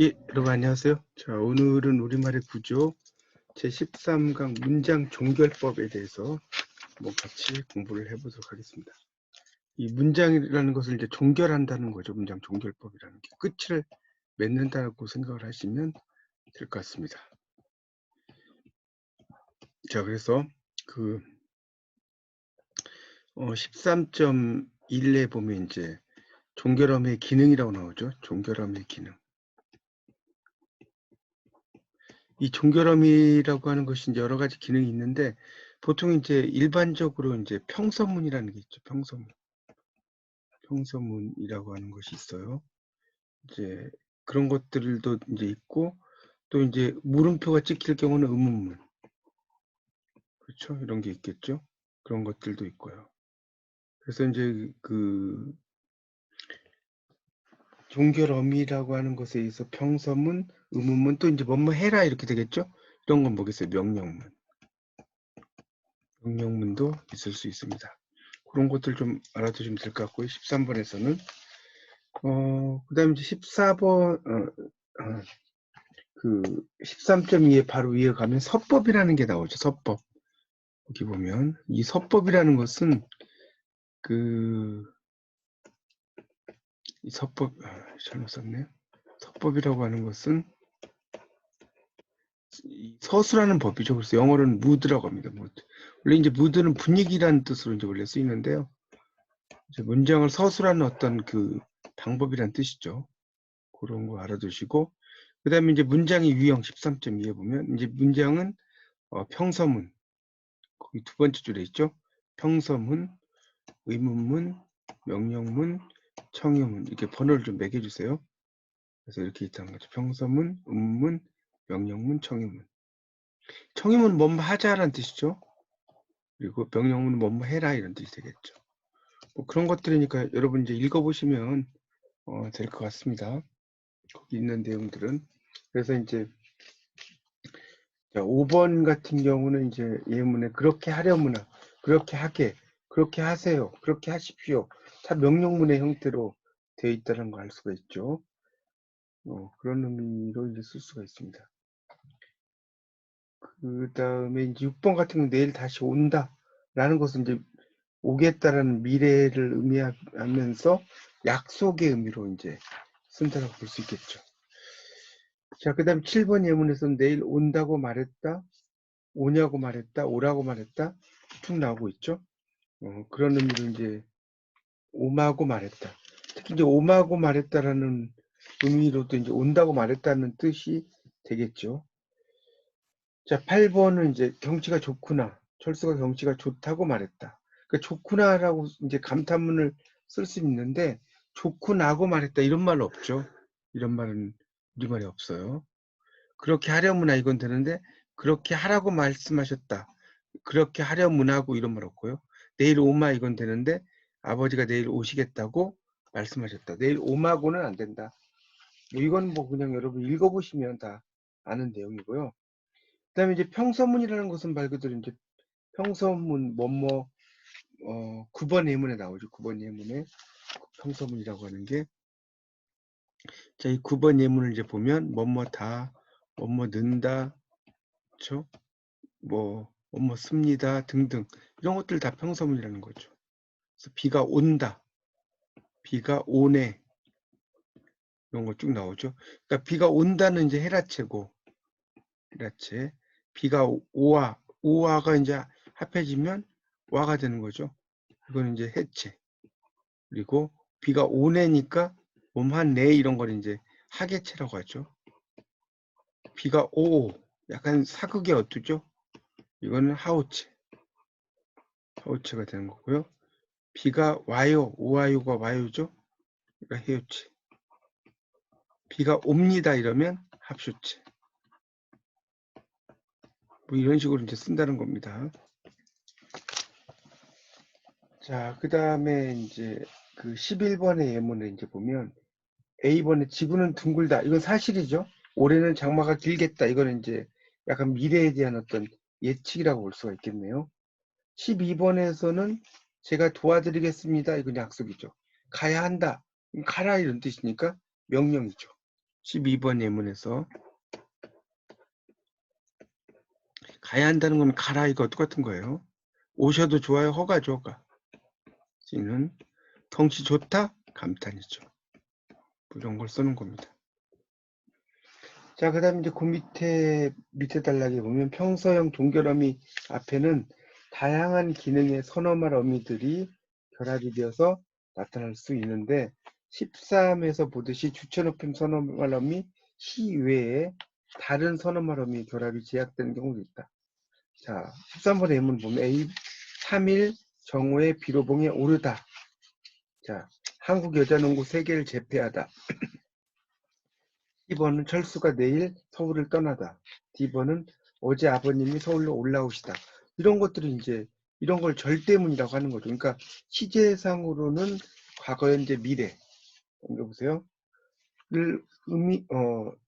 예, 여러분 안녕하세요. 자, 오늘은 우리말의 구조 제13강 문장 종결법에 대해서 같이 공부를 해보도록 하겠습니다. 이 문장이라는 것을 이제 종결한다는 거죠. 문장 종결법이라는 게 끝을 맺는다고 생각을 하시면 될 것 같습니다. 자, 그래서 그 13.1에 보면 이제 종결함의 기능이라고 나오죠. 종결함의 기능. 이 종결함이라고 하는 것이 이제 여러 가지 기능이 있는데 보통 이제 일반적으로 이제 평서문이라는 게 있죠. 평서문이라고 하는 것이 있어요. 이제 그런 것들도 이제 있고 또 이제 물음표가 찍힐 경우는 의문문. 그렇죠? 이런 게 있겠죠. 그런 것들도 있고요. 그래서 이제 그 종결어미라고 하는 것에 의해서 평서문, 의문문 또 이제 뭐뭐 해라 이렇게 되겠죠. 이런 건 뭐겠어요? 명령문. 명령문도 있을 수 있습니다. 그런 것들 좀 알아두시면 될 것 같고요. 13번에서는 그 다음에 이제 14번 그 13.2에 바로 위에 가면 서법이라는 게 나오죠. 서법. 여기 보면 이 서법이라는 것은 이 서법 잘못 썼네요. 서법이라고 하는 것은 서술하는 법이죠. 그래서 영어로는 mood라고 합니다. mood. 원래 이제 mood는 분위기라는 뜻으로 이제 원래 쓰이는데요. 이제 문장을 서술하는 어떤 그 방법이란 뜻이죠. 그런 거 알아두시고, 그 다음에 이제 문장의 유형 13.2에 보면 이제 문장은 평서문, 거기 두 번째 줄에 있죠. 평서문, 의문문, 명령문, 청유문 이렇게 번호를 좀 매겨주세요. 그래서 이렇게 있다는 거죠. 평서문, 의문문, 명령문, 청유문. 청유문은 뭐뭐 하자라는 뜻이죠. 그리고 명령문은 뭐뭐 해라 이런 뜻이 되겠죠. 뭐 그런 것들이니까 여러분 이제 읽어보시면 될 것 같습니다. 거기 있는 내용들은. 그래서 이제 5번 같은 경우는 이제 예문에 그렇게 하려무나, 그렇게 하게, 그렇게 하세요, 그렇게 하십시오. 다 명령문의 형태로 되어 있다는 걸 알 수가 있죠. 그런 의미로 이제 쓸 수가 있습니다. 그 다음에 이제 6번 같은 경우 내일 다시 온다 라는 것은 이제 오겠다라는 미래를 의미하면서 약속의 의미로 이제 쓴다고 볼 수 있겠죠. 자, 그 다음에 7번 예문에서는 내일 온다고 말했다, 오냐고 말했다, 오라고 말했다 쭉 나오고 있죠. 그런 의미로 이제 오마고 말했다. 특히 이제 오마고 말했다라는 의미로도 이제 온다고 말했다는 뜻이 되겠죠. 자, 8번은 이제 경치가 좋구나. 철수가 경치가 좋다고 말했다. 그러니까 좋구나라고 이제 감탄문을 쓸 수 있는데 좋구나고 말했다 이런 말 없죠. 이런 말은 우리말에 없어요. 그렇게 하려무나 이건 되는데 그렇게 하라고 말씀하셨다. 그렇게 하려무나고 이런 말 없고요. 내일 오마 이건 되는데 아버지가 내일 오시겠다고 말씀하셨다. 내일 오마고는 안 된다. 뭐 이건 뭐 그냥 여러분 읽어보시면 다 아는 내용이고요. 그다음에 이제 평서문이라는 것은 말 그대로 이제 평서문 뭐뭐 9번 예문에 나오죠. 9번 예문에 평서문이라고 하는 게 자, 이 9번 예문을 이제 보면 뭐뭐 다, 뭐뭐 는다, 그렇죠? 뭐뭐 씁니다 등등 이런 것들 다 평서문이라는 거죠. 그래서 비가 온다, 비가 오네 이런 거 쭉 나오죠. 그러니까 비가 온다는 이제 해라체고 해라체, 비가 오와가 이제 합해지면 와가 되는 거죠. 이거는 이제 해체. 그리고 비가 오네니까 몸한네 이런 걸 이제 하계체라고 하죠. 비가 오 약간 사극의 어투죠. 이거는 하우체, 하우체가 되는 거고요. 비가 와요, 오와요가 와요죠. 그러니까 해요체. 비가 옵니다 이러면 합쇼체. 뭐 이런 식으로 이제 쓴다는 겁니다. 자, 그 다음에 이제 그 11번의 예문에 이제 보면 A번에 지구는 둥글다. 이건 사실이죠. 올해는 장마가 길겠다. 이거는 이제 약간 미래에 대한 어떤 예측이라고 볼 수가 있겠네요. 12번에서는 제가 도와드리겠습니다. 이건 약속이죠. 가야 한다. 가라 이런 뜻이니까 명령이죠. 12번 예문에서 가야 한다는 건 가라 이거 똑같은 거예요. 오셔도 좋아요. 허가죠. 허가. C는 덩치 좋다? 감탄이죠. 이런 걸 쓰는 겁니다. 자, 그 다음에 이제 그 밑에 단락에 보면 평서형 동결어미 앞에는 다양한 기능의 선어말 어미들이 결합이 되어서 나타날 수 있는데 13에서 보듯이 주체높임 선어말 어미 시 외에 다른 선어말 어미 결합이 제약되는 경우도 있다. 자, 13번의 예문 보면 A 3일 정오에 비로봉에 오르다. 자, 한국 여자농구 세계를 제패하다. 2번은 철수가 내일 서울을 떠나다. D번은 어제 아버님이 서울로 올라오시다. 이런 것들이 이제 이런 걸 절대문이라고 하는 거죠. 그러니까 시제상으로는 과거, 현재, 미래. 보세요.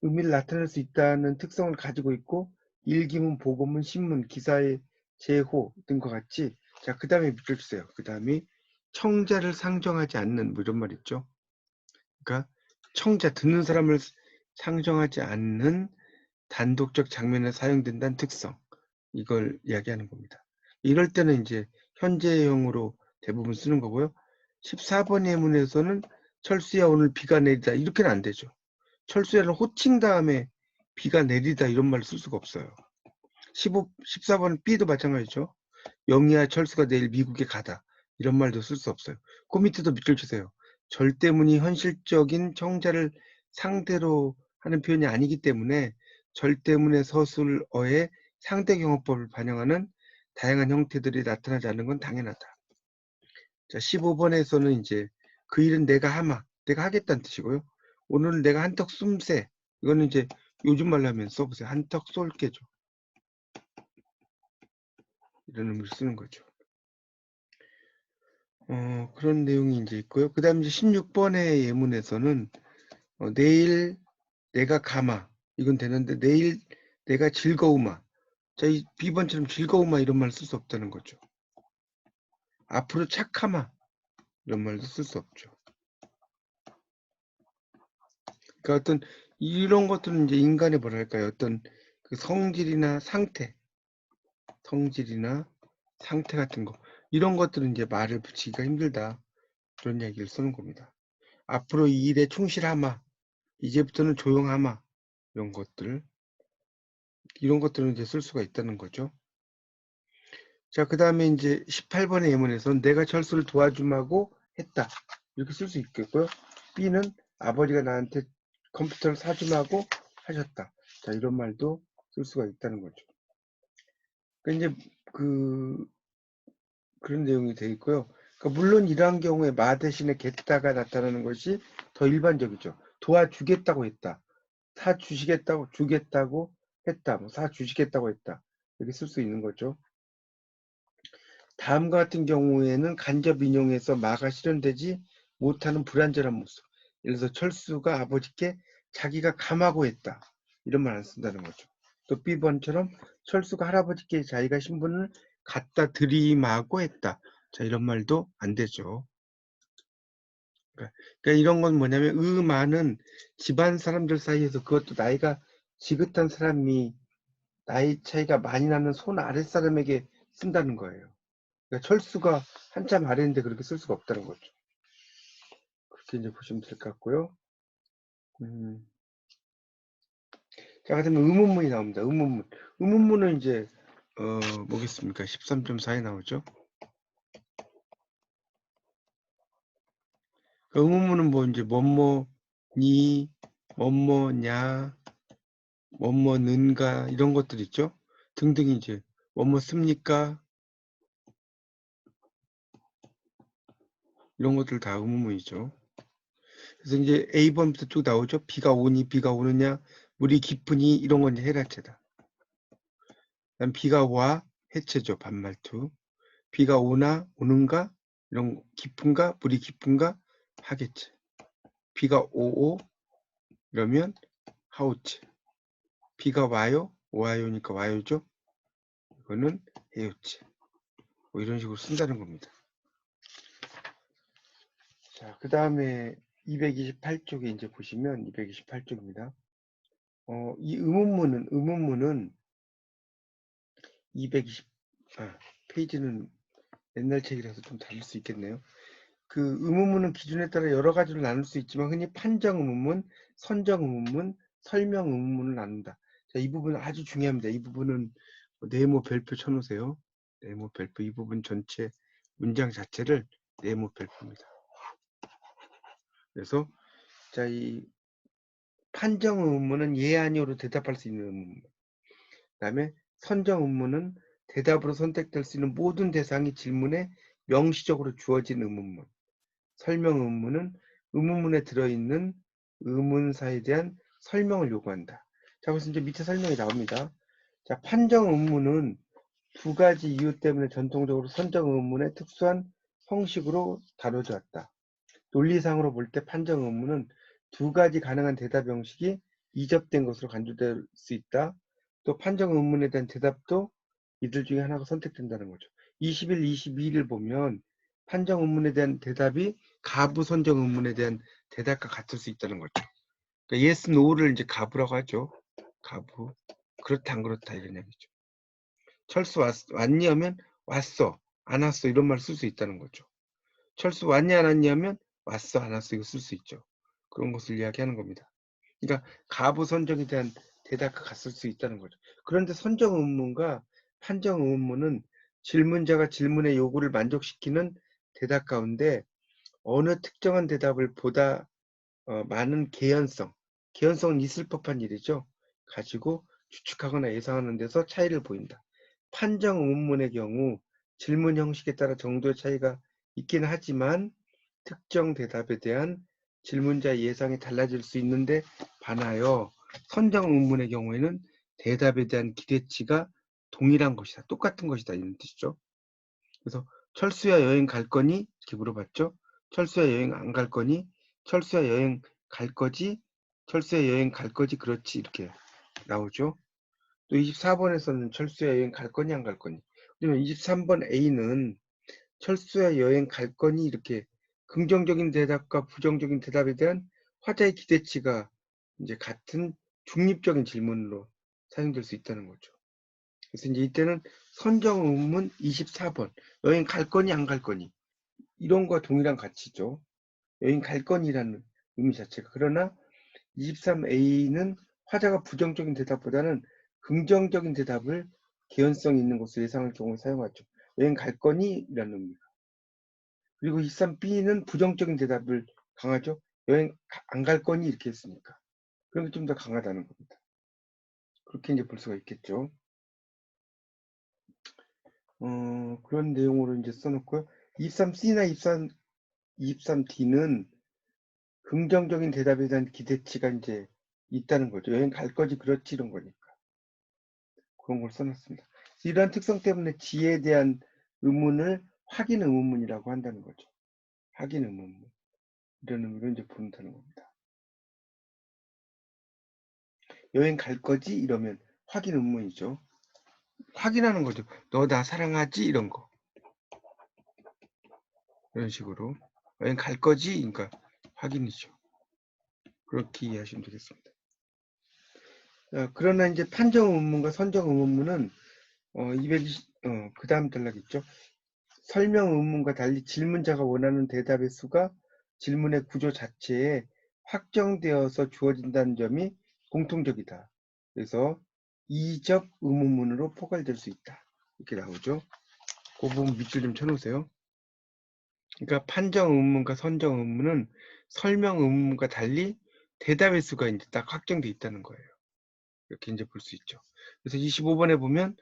의미를 나타낼 수 있다는 특성을 가지고 있고 일기문, 보고문, 신문, 기사의 제호 등과 같이 자, 그 다음에 밑줄 주세요. 그 다음에 청자를 상정하지 않는 뭐 이런 말 있죠. 그러니까 청자, 듣는 사람을 상정하지 않는 단독적 장면에 사용된다는 특성, 이걸 이야기하는 겁니다. 이럴 때는 이제 현재형으로 대부분 쓰는 거고요. 14번 예문에서는 철수야 오늘 비가 내리다 이렇게는 안 되죠. 철수야를 호칭 다음에 비가 내리다 이런 말을 쓸 수가 없어요. 14번 B도 마찬가지죠. 영희야 철수가 내일 미국에 가다 이런 말도 쓸 수 없어요. 그 밑에도 밑줄 치세요. 절대문이 현실적인 청자를 상대로 하는 표현이 아니기 때문에 절대문의 서술어의 상대경어법을 반영하는 다양한 형태들이 나타나지 않는 건 당연하다. 자, 15번에서는 이제 그 일은 내가 하마, 내가 하겠다는 뜻이고요. 오늘 내가 한턱 쏨세, 이거는 이제 요즘 말로 하면 써보세요. 한턱 쏠게죠. 이런 의미를 쓰는 거죠. 그런 내용이 이제 있고요. 그 다음에 이제 16번의 예문에서는 내일 내가 가마 이건 되는데 내일 내가 즐거우마. 자, 이 B번처럼 즐거우마 이런 말 쓸 수 없다는 거죠. 앞으로 착하마 이런 말도 쓸 수 없죠. 그러니까 어떤 이런 것들은 이제 인간의 뭐랄까요? 어떤 그 성질이나 상태 같은 거 이런 것들은 이제 말을 붙이기가 힘들다. 그런 이야기를 쓰는 겁니다. 앞으로 이 일에 충실하마. 이제부터는 조용하마. 이런 것들은 이제 쓸 수가 있다는 거죠. 자, 그 다음에 이제 18번의 예문에서는 내가 철수를 도와줌하고 했다. 이렇게 쓸 수 있겠고요. B는 아버지가 나한테 컴퓨터를 사줌하고 하셨다. 자, 이런 말도 쓸 수가 있다는 거죠. 그러니까 이제 그런 내용이 되어 있고요. 그러니까 물론 이러한 경우에 마 대신에 겠다가 나타나는 것이 더 일반적이죠. 도와주겠다고 했다. 사주시겠다고 주겠다고 했다. 뭐 사주시겠다고 했다. 이렇게 쓸 수 있는 거죠. 다음과 같은 경우에는 간접 인용해서 마가 실현되지 못하는 불완전한 모습. 예를 들어서 철수가 아버지께 자기가 감하고 했다. 이런 말 안 쓴다는 거죠. 또 B번처럼 철수가 할아버지께 자기가 신분을 갖다 드림하고 했다. 자, 이런 말도 안 되죠. 그러니까 이런 건 뭐냐면 많은 집안 사람들 사이에서 그것도 나이가 지긋한 사람이 나이 차이가 많이 나는 손 아랫사람에게 쓴다는 거예요. 그러니까 철수가 한참 아래인데 그렇게 쓸 수가 없다는 거죠. 그렇게 이제 보시면 될 것 같고요. 자, 그다음에 의문문이 나옵니다. 의문문. 의문문은 이제 뭐겠습니까? 13.4에 나오죠. 그 의문문은 뭐 이제 뭐뭐니, 뭐뭐냐, 뭐뭐는가 이런 것들 있죠. 등등이 이제 뭐뭐 씁니까? 이런 것들 다 의문문이죠. 그래서 이제 A번부터 쭉 나오죠. 비가 오니, 비가 오느냐, 물이 깊으니 이런 건 이제 해라체다. 그다음 비가 와, 해체죠. 반말투. 비가 오나, 오는가, 이런 깊은가, 물이 깊은가 하겠지. 비가 오오 이러면 하우치. 비가 와요, 와요니까 와요죠. 이거는 해요치. 뭐 이런 식으로 쓴다는 겁니다. 자, 그 다음에 228쪽에 이제 보시면 228쪽입니다. 이 의문문은 220 페이지는 옛날 책이라서 좀 다를 수 있겠네요. 그 의문문은 기준에 따라 여러 가지로 나눌 수 있지만 흔히 판정 의문문, 선정 의문문, 설명 의문문을 나눈다. 자, 이 부분 아주 중요합니다. 이 부분은 네모 별표 쳐놓으세요. 네모 별표 이 부분 전체 문장 자체를 네모 별표입니다. 그래서 자, 이 판정 의문문은 예 아니오로 대답할 수 있는 의문문. 그다음에 선정 의문문은 대답으로 선택될 수 있는 모든 대상이 질문에 명시적으로 주어진 의문문. 설명 의문문은 의문문에 들어있는 의문사에 대한 설명을 요구한다. 자, 그래서 이제 밑에 설명이 나옵니다. 자, 판정 의문문은 두 가지 이유 때문에 전통적으로 선정 의문문의 특수한 형식으로 다뤄져 왔다. 논리상으로 볼 때 판정 의문은 두 가지 가능한 대답 형식이 이접된 것으로 간주될 수 있다. 또 판정 의문에 대한 대답도 이들 중에 하나가 선택된다는 거죠. 21, 22를 보면 판정 의문에 대한 대답이 가부 선정 의문에 대한 대답과 같을 수 있다는 거죠. 그러니까 yes, no를 이제 가부라고 하죠. 가부. 그렇다 안 그렇다 이런 얘기죠. 철수 왔니 하면 왔어, 안 왔어 이런 말 쓸 수 있다는 거죠. 철수 왔니 안 왔니 하면 왔어 안 왔어 이거 쓸 수 있죠. 그런 것을 이야기하는 겁니다. 그러니까 가부 선정에 대한 대답과 같을 수 있다는 거죠. 그런데 선정 의문과 판정 의문은 질문자가 질문의 요구를 만족시키는 대답 가운데 어느 특정한 대답을 보다 많은 개연성은 있을 법한 일이죠. 가지고 추측하거나 예상하는 데서 차이를 보인다. 판정 의문의 경우 질문 형식에 따라 정도의 차이가 있긴 하지만 특정 대답에 대한 질문자의 예상이 달라질 수 있는데 반하여 선정 의문의 경우에는 대답에 대한 기대치가 동일한 것이다. 똑같은 것이다. 이런 뜻이죠. 그래서 철수야 여행 갈 거니? 이렇게 물어봤죠. 철수야 여행 안 갈 거니? 철수야 여행 갈 거지? 철수야 여행 갈 거지? 그렇지. 이렇게 나오죠. 또 24번에서는 철수야 여행 갈 거니 안 갈 거니? 그러면 23번 A는 철수야 여행 갈 거니? 이렇게 긍정적인 대답과 부정적인 대답에 대한 화자의 기대치가 이제 같은 중립적인 질문으로 사용될 수 있다는 거죠. 그래서 이제 이때는 선정 의문 24번 여행 갈 거니 안 갈 거니 이런 거와 동일한 가치죠. 여행 갈 거니라는 의미 자체가. 그러나 23A는 화자가 부정적인 대답보다는 긍정적인 대답을 개연성 있는 것을 예상할 경우에 사용하죠. 여행 갈 거니? 라는 의미가. 그리고 23B는 부정적인 대답을 강하죠. 여행 안 갈 거니? 이렇게 했으니까. 그런 게 좀 더 강하다는 겁니다. 그렇게 이제 볼 수가 있겠죠. 그런 내용으로 이제 써놓고요. 23C나 23D는 긍정적인 대답에 대한 기대치가 이제 있다는 거죠. 여행 갈 거지, 그렇지, 이런 거니까. 그런 걸 써놨습니다. 이러한 특성 때문에 지에 대한 의문을 확인 의문문이라고 한다는 거죠. 확인 의문문. 이런 의미로 이제 부른다는 겁니다. 여행 갈 거지? 이러면 확인 의문이죠. 확인하는 거죠. 너 나 사랑하지? 이런 거. 이런 식으로. 여행 갈 거지? 그러니까 확인이죠. 그렇게 이해하시면 되겠습니다. 그러나 이제 판정 의문과 선정 의문문은 220, 그 다음 단락 있죠. 설명 의문과 달리 질문자가 원하는 대답의 수가 질문의 구조 자체에 확정되어서 주어진다는 점이 공통적이다. 그래서 이접 의문문으로 포괄될 수 있다. 이렇게 나오죠. 그 부분 밑줄 좀 쳐놓으세요. 그러니까 판정 의문과 선정 의문은 설명 의문과 달리 대답의 수가 이제 딱 확정돼 있다는 거예요. 이렇게 이제 볼 수 있죠. 그래서 25번에 보면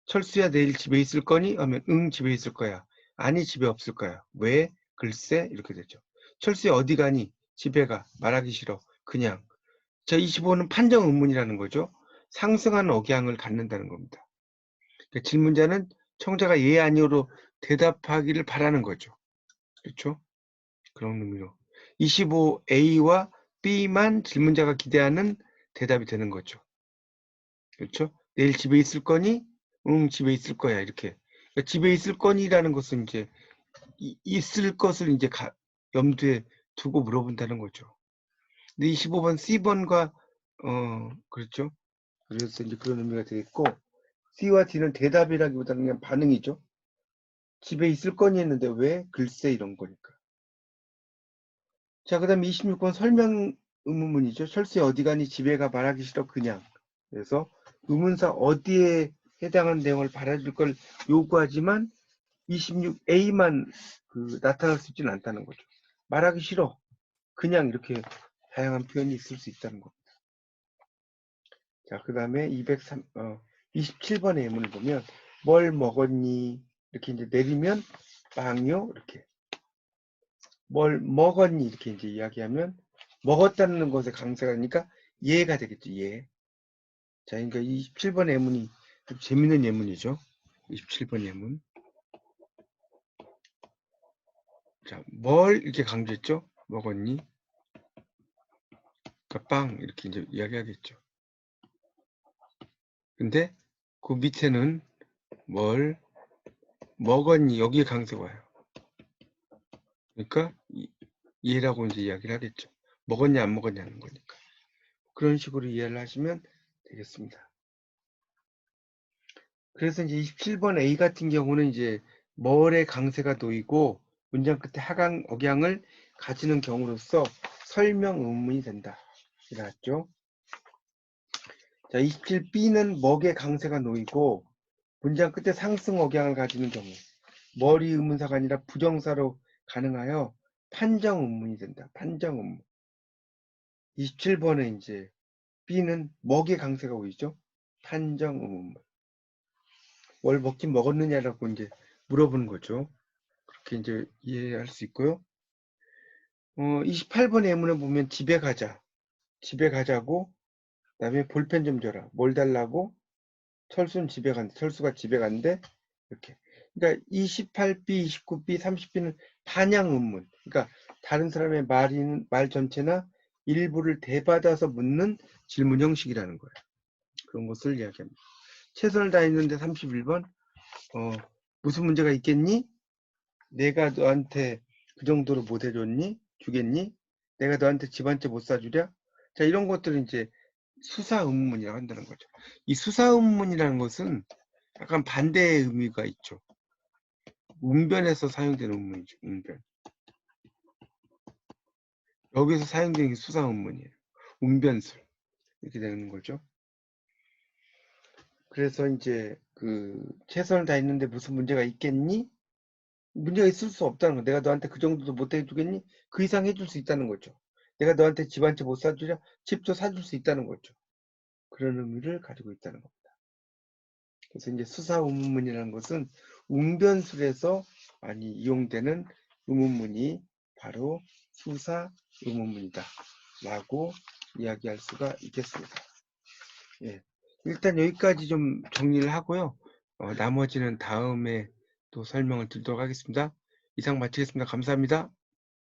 철수야 내일 집에 있을 거니? 하면 응 집에 있을 거야. 아니 집에 없을 거야. 왜? 글쎄 이렇게 되죠. 철수야 어디 가니? 집에 가. 말하기 싫어. 그냥. 자 25는 판정 의문이라는 거죠. 상승한 억양을 갖는다는 겁니다. 그러니까 질문자는 청자가 예 아니오로 대답하기를 바라는 거죠. 그렇죠? 그런 의미로 25A와 B만 질문자가 기대하는 대답이 되는 거죠. 그렇죠? 내일 집에 있을 거니? 응, 집에 있을 거야. 이렇게. 그러니까 집에 있을 거니라는 것은 이제 있을 것을 이제 염두에 두고 물어본다는 거죠. 근데 25번 C번과 그렇죠. 그래서 이제 그런 의미가 되겠고, C와 D는 대답이라기보다는 그냥 반응이죠. 집에 있을 거니 했는데 왜? 글쎄 이런 거니까. 자, 그 다음에 26번 설명 의문문이죠. 철수에 어디 가니 집에 가 말하기 싫어 그냥. 그래서 의문사 어디에 해당하는 내용을 받아줄 걸 요구하지만 26A만 나타날 수 있지는 않다는 거죠. 말하기 싫어. 그냥 이렇게 다양한 표현이 있을 수 있다는 겁니다. 자, 그 다음에 27번의 예문을 보면 뭘 먹었니? 이렇게 이제 내리면 빵요 이렇게. 뭘 먹었니? 이렇게 이제 이야기하면 먹었다는 것에 강세가 되니까 예가 되겠죠. 예. 자, 그러니까 27번 예문이 좀 재밌는 예문이죠. 27번 예문. 자, 뭘 이렇게 강조했죠? 먹었니? 그러니까 빵 이렇게 이제 이야기하겠죠. 근데 그 밑에는 뭘 먹었니? 여기에 강세가 와요. 그러니까 얘라고 이제 이야기를 하겠죠. 먹었냐 안 먹었냐는 거니까. 그런 식으로 이해를 하시면 되겠습니다. 그래서 이제 27번 A 같은 경우는 이제 뭘의 강세가 놓이고 문장 끝에 하강 억양을 가지는 경우로서 설명 의문문이 된다. 이랬죠. 자, 27B는 먹의 강세가 놓이고 문장 끝에 상승 억양을 가지는 경우 머리 의문사가 아니라 부정사로 가능하여 판정 의문문이 된다. 판정 의문문. 27번에 이제 B는 먹의 강세가 보이죠? 판정 의문문. 뭘 먹긴 먹었느냐라고 이제 물어보는 거죠. 그렇게 이제 이해할 수 있고요. 28번의 예문을 보면 집에 가자. 집에 가자고, 그 다음에 볼펜 좀 줘라. 뭘 달라고? 철수는 집에 간대. 철수가 집에 간대. 이렇게. 그러니까 28B, 29B, 30B는 반향 의문. 그러니까 다른 사람의 말 전체나 일부를 대받아서 묻는 질문 형식이라는 거예요. 그런 것을 이야기합니다. 최선을 다했는데 31번. 무슨 문제가 있겠니? 내가 너한테 그 정도로 못 해줬니? 주겠니? 내가 너한테 집 한 채 못 사주랴? 자, 이런 것들은 이제 수사 의문문이라고 한다는 거죠. 이 수사 의문문이라는 것은 약간 반대의 의미가 있죠. 웅변에서 사용되는 의문이죠. 웅변. 여기서 사용되는 게 수사 의문이에요. 웅변술. 이렇게 되는 거죠. 그래서 이제 최선을 다했는데 무슨 문제가 있겠니? 문제가 있을 수 없다는 거. 내가 너한테 그 정도도 못 해주겠니? 그 이상 해줄 수 있다는 거죠. 내가 너한테 집 한 채 못 사주랴? 집도 사줄 수 있다는 거죠. 그런 의미를 가지고 있다는 겁니다. 그래서 이제 수사 의문문이라는 것은 웅변술에서 많이 이용되는 의문문이 바로 수사 의문문이다 라고 이야기할 수가 있겠습니다. 예. 일단 여기까지 좀 정리를 하고요. 나머지는 다음에 또 설명을 드리도록 하겠습니다. 이상 마치겠습니다. 감사합니다.